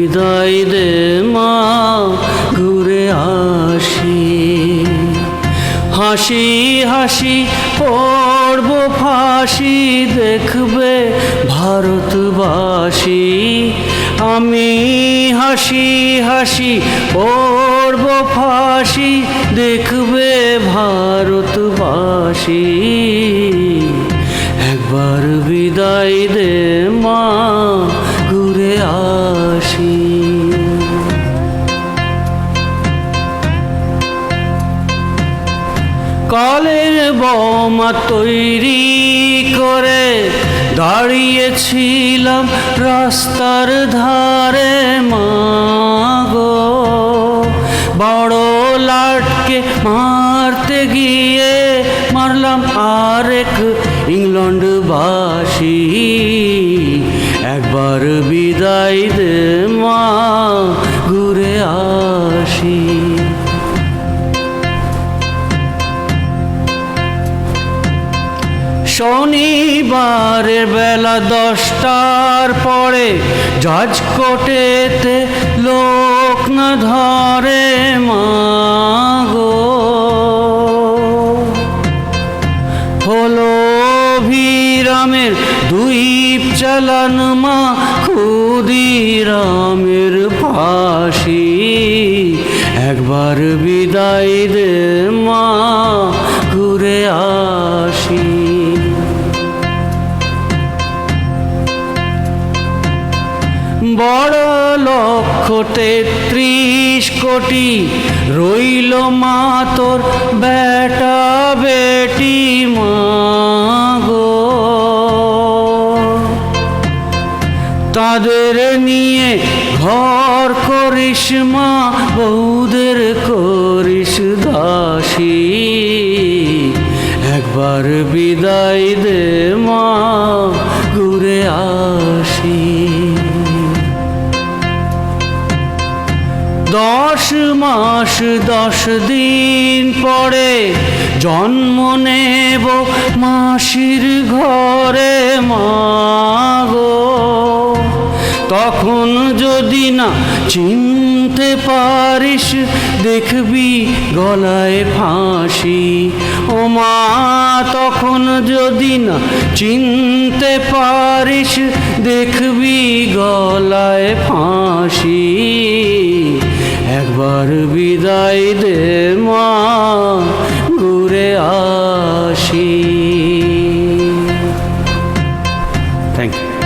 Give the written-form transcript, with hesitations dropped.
বিদায় দে মা, ঘুরে আসি। হাসি হাসি পড়ব ফাঁসি, দেখবে ভারতবাসী। আমি হাসি হাসি পড়ব ফাঁসি, দেখবে ভারতবাসী। একবার বিদায় দে মা, ঘুরে আসি। কালের বোমা তৈরি করে দাঁড়িয়েছিলাম রাস্তার ধারে মা গো। বড় লাটকে মারতে গিয়ে মারলাম আরেক ইংল্যান্ডবাসী। একবার বিদায় দে মা, ঘুরে আসি। শনিবারের বেলা 10টার পরে জাজকোটেতে লোক না ধরে মা গো। হলো অভিরামের 2 চালান মা, ক্ষুদিরামের ফাঁসি। একবার বিদায় দে মা, ঘুরে আসি। বড় লক্ষ 33 কোটি রইল মা তোর বেটা বেটি মা গো। তাদের নিয়ে ঘর করিস মা, বউদের করিস দাসী। একবার বিদায় দে মা, ঘুরে আসি। 10 মাস 10 দিন পরে জন্ম নেব মাসির ঘরে মা গো। তখন যদি না চিনতে পারিস, দেখবি গলায় ফাঁসি। ও মা, তখন যদি না চিনতে পারিস, দেখবি গলায় ফাঁসি। একবার বিদায় দে মা, ঘুরে আসি। Thank you.